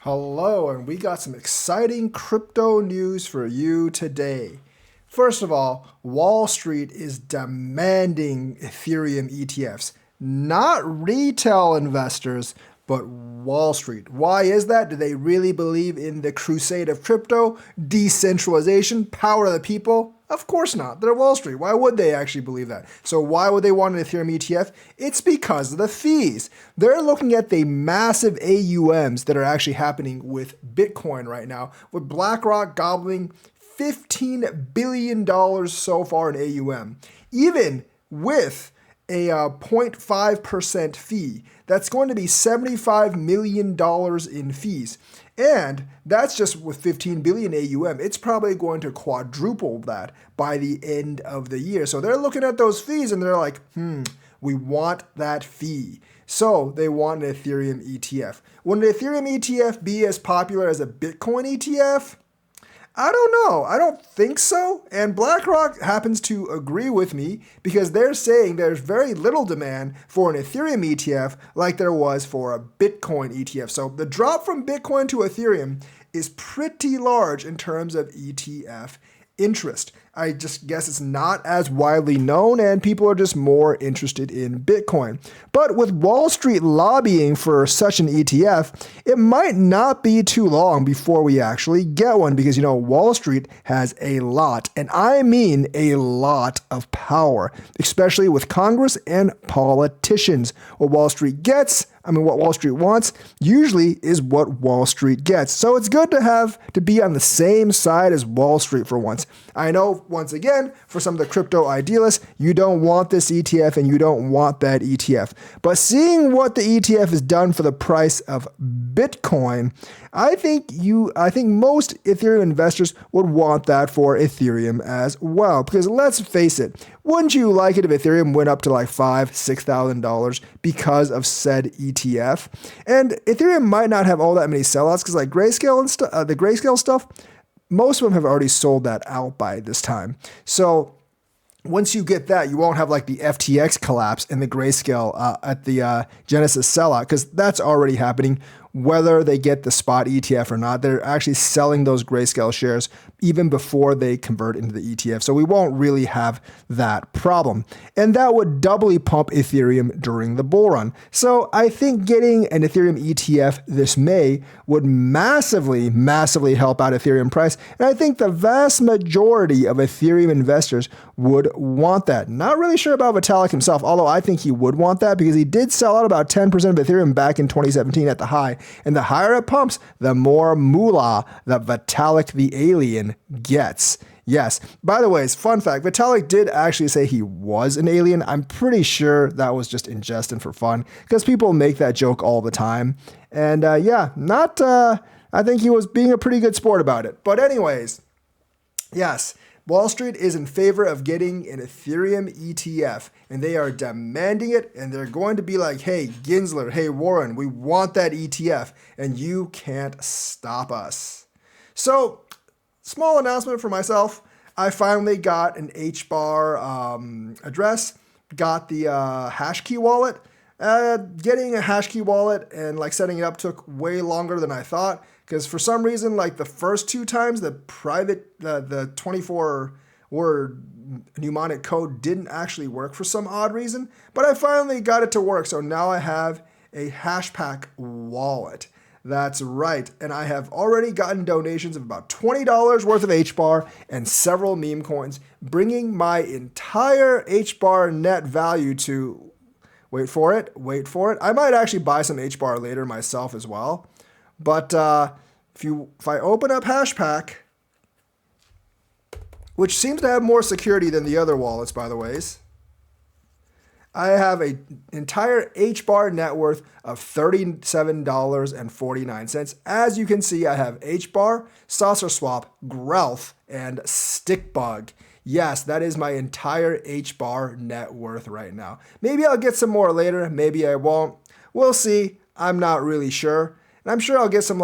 Hello, and we got some exciting crypto news for you today. First of all, Wall Street is demanding Ethereum ETFs, not retail investors, but Wall Street. Why is that? Do they really believe in the crusade of crypto, decentralization, power of the people? Of course not. They're Wall Street. Why would they actually believe that? So why would they want an Ethereum ETF? It's because of the fees. They're looking at the massive AUMs that are actually happening with Bitcoin right now, with BlackRock gobbling $15 billion so far in AUM. Even with a 0.5% fee, that's going to be $75 million in fees. And that's just with 15 billion AUM. It's probably going to quadruple that by the end of the year. So they're looking at those fees and they're like, we want that fee. So they want an Ethereum ETF. Would an Ethereum ETF be as popular as a Bitcoin ETF? I don't know. I don't think so. And BlackRock happens to agree with me because they're saying there's very little demand for an Ethereum ETF like there was for a Bitcoin ETF. So the drop from Bitcoin to Ethereum is pretty large in terms of ETF interest. I just guess it's not as widely known and people are just more interested in Bitcoin. But with Wall Street lobbying for such an ETF, it might not be too long before we actually get one because, Wall Street has a lot, and I mean a lot of power, especially with Congress and politicians. What Wall Street wants usually is what Wall Street gets. So it's good to be on the same side as Wall Street for once. I know, once again, for some of the crypto idealists, you don't want this ETF and you don't want that ETF. But seeing what the ETF has done for the price of Bitcoin, I think most Ethereum investors would want that for Ethereum as well. Because let's face it, wouldn't you like it if Ethereum went up to like $5,000-$6,000 because of said ETF? And Ethereum might not have all that many sellouts because like Grayscale and the Grayscale stuff, most of them have already sold that out by this time. So once you get that, you won't have like the FTX collapse and the Grayscale at the Genesis sellout because that's already happening. Whether they get the spot ETF or not, they're actually selling those Grayscale shares even before they convert into the ETF. So we won't really have that problem. And that would doubly pump Ethereum during the bull run. So I think getting an Ethereum ETF this May would massively, massively help out Ethereum price. And I think the vast majority of Ethereum investors would want that. Not really sure about Vitalik himself, although I think he would want that because he did sell out about 10% of Ethereum back in 2017 at the high. And the higher it pumps, the more moolah that Vitalik the alien gets. Yes. By the way, fun fact, Vitalik did actually say he was an alien. I'm pretty sure that was just in jest and for fun because people make that joke all the time. And I think he was being a pretty good sport about it. But anyways, yes. Wall Street is in favor of getting an Ethereum ETF, and they are demanding it, and they're going to be like, hey, Gensler, hey, Warren, we want that ETF, and you can't stop us. So, small announcement for myself. I finally got an HBAR address, got the Hashkey wallet. Getting a Hashkey wallet and setting it up took way longer than I thought. Because for some reason, the first two times, the 24-word mnemonic code didn't actually work for some odd reason. But I finally got it to work. So now I have a Hashpack wallet. That's right. And I have already gotten donations of about $20 worth of HBAR and several meme coins, bringing my entire HBAR net value to, wait for it. I might actually buy some HBAR later myself as well. But if I open up Hashpack, which seems to have more security than the other wallets, by the ways, I have an entire HBAR net worth of $37.49. As you can see, I have HBAR, Saucer Swap, Growth, and Stickbug. Yes, that is my entire HBAR net worth right now. Maybe I'll get some more later. Maybe I won't. We'll see. I'm not really sure. And I'm sure I'll get some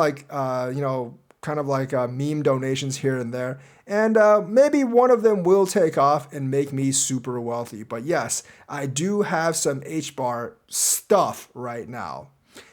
meme donations here and there. And maybe one of them will take off and make me super wealthy. But yes, I do have some HBAR stuff right now.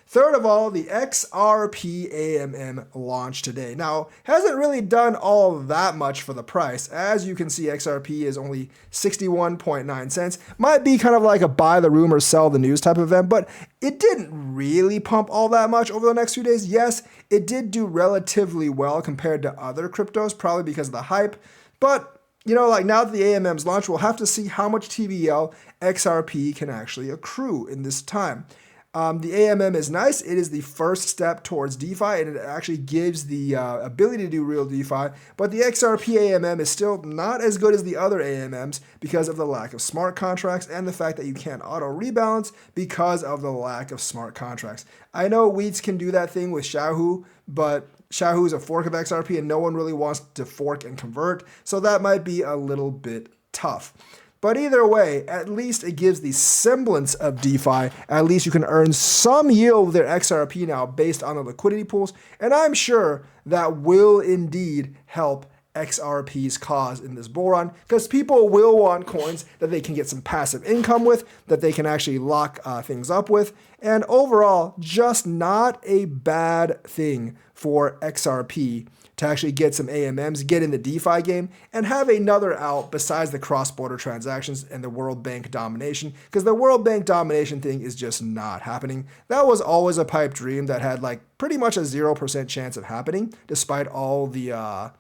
Third of all, the XRP AMM launched today. Now, hasn't really done all that much for the price. As you can see, XRP is only 61.9 cents. Might be kind of like a buy the rumor, sell the news type of event, but it didn't really pump all that much over the next few days. Yes, it did do relatively well compared to other cryptos, probably because of the hype, but like now that the AMM's launched, we'll have to see how much TVL XRP can actually accrue in this time. The AMM is nice. It is the first step towards DeFi, and it actually gives the ability to do real DeFi. But the XRP AMM is still not as good as the other AMMs because of the lack of smart contracts and the fact that you can't auto rebalance because of the lack of smart contracts. I know Wheats can do that thing with Xiaohu, but Xiaohu is a fork of XRP, and no one really wants to fork and convert, so that might be a little bit tough. But either way, at least it gives the semblance of DeFi. At least you can earn some yield with their XRP now based on the liquidity pools. And I'm sure that will indeed help XRP's cause in this bull run, because people will want coins that they can get some passive income with, that they can actually lock things up with. And overall, just not a bad thing for XRP to actually get some AMMs, get in the DeFi game, and have another out besides the cross-border transactions and the World Bank domination, because the World Bank domination thing is just not happening. That was always a pipe dream that had pretty much a 0% chance of happening, despite all the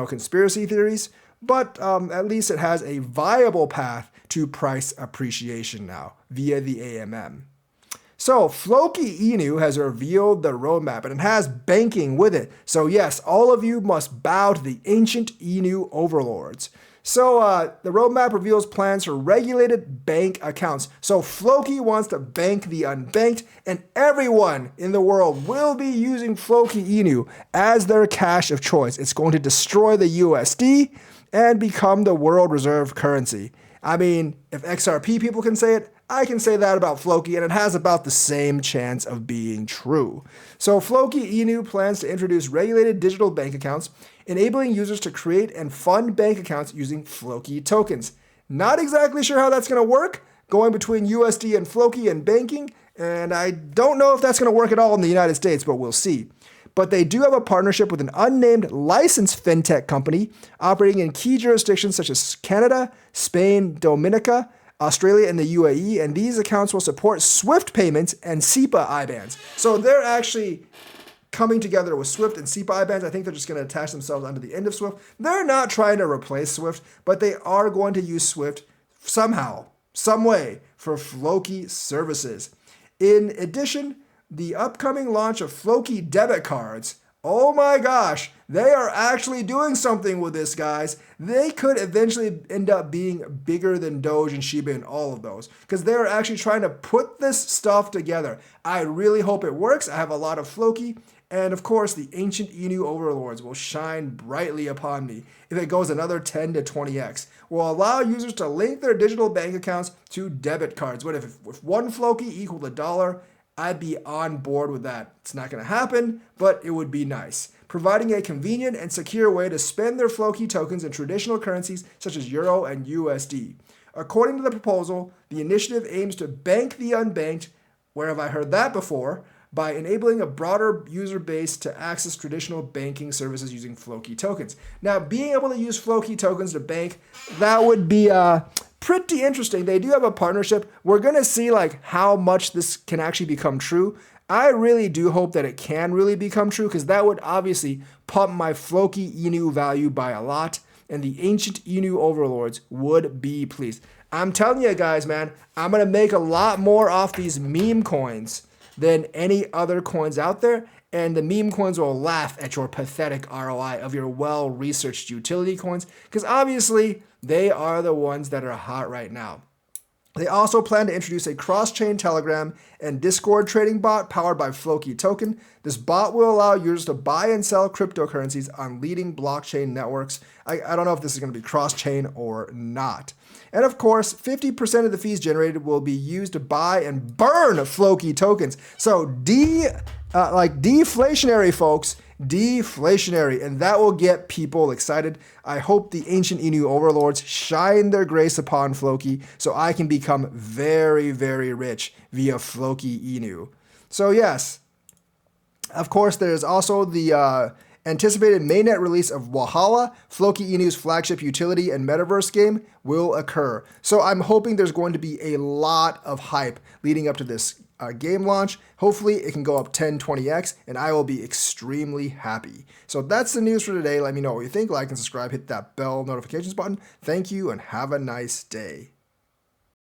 conspiracy theories. But at least it has a viable path to price appreciation now via the AMM. So Floki Inu has revealed the roadmap, and it has banking with it. So yes, all of you must bow to the ancient Inu overlords. So the roadmap reveals plans for regulated bank accounts. So Floki wants to bank the unbanked, and everyone in the world will be using Floki Inu as their cash of choice. It's going to destroy the USD and become the world reserve currency. I mean, if XRP people can say it, I can say that about Floki, and it has about the same chance of being true. So Floki Inu plans to introduce regulated digital bank accounts, enabling users to create and fund bank accounts using Floki tokens. Not exactly sure how that's going to work, going between USD and Floki and banking, and I don't know if that's going to work at all in the United States, but we'll see. But they do have a partnership with an unnamed licensed fintech company operating in key jurisdictions such as Canada, Spain, Dominica, Australia, and the UAE, and these accounts will support SWIFT payments and SEPA IBANs. So they're actually coming together with SWIFT and SEPA IBANs. I think they're just going to attach themselves onto the end of SWIFT. They're not trying to replace SWIFT, but they are going to use SWIFT somehow, some way, for Floki services. In addition, the upcoming launch of Floki debit cards, oh my gosh, they are actually doing something with this, guys. They could eventually end up being bigger than Doge and Shiba and all of those, because they're actually trying to put this stuff together. I really hope it works. I have a lot of Floki, and of course, the ancient Inu overlords will shine brightly upon me if it goes another 10 to 20x. Will allow users to link their digital bank accounts to debit cards. What if one Floki equaled $1? I'd be on board with that. It's not going to happen, but it would be nice, providing a convenient and secure way to spend their Floki tokens in traditional currencies such as Euro and USD. According to the proposal, the initiative aims to bank the unbanked, where have I heard that before, by enabling a broader user base to access traditional banking services using Floki tokens. Now, being able to use Floki tokens to bank, that would be pretty interesting. They do have a partnership. We're going to see how much this can actually become true. I really do hope that it can really become true, because that would obviously pump my Floki Inu value by a lot, and the ancient Inu overlords would be pleased. I'm telling you guys, man, I'm going to make a lot more off these meme coins than any other coins out there, and the meme coins will laugh at your pathetic ROI of your well-researched utility coins, because obviously they are the ones that are hot right now. They also plan to introduce a cross-chain Telegram and Discord trading bot powered by Floki token. This bot will allow users to buy and sell cryptocurrencies on leading blockchain networks. I don't know if this is going to be cross-chain or not. And of course, 50% of the fees generated will be used to buy and burn Floki tokens. So deflationary, folks. Deflationary, and that will get people excited. I hope the ancient Inu overlords shine their grace upon Floki so I can become very, very rich via Floki Inu. So yes, Of course, there's also the anticipated mainnet release of Valhalla, Floki Inu's flagship utility and metaverse game, will occur. So I'm hoping there's going to be a lot of hype leading up to this game launch. Hopefully it can go up 10, 20x, and I will be extremely happy. So that's the news for today. Let me know what you think. Like and subscribe. Hit that bell notifications button. Thank you, and have a nice day.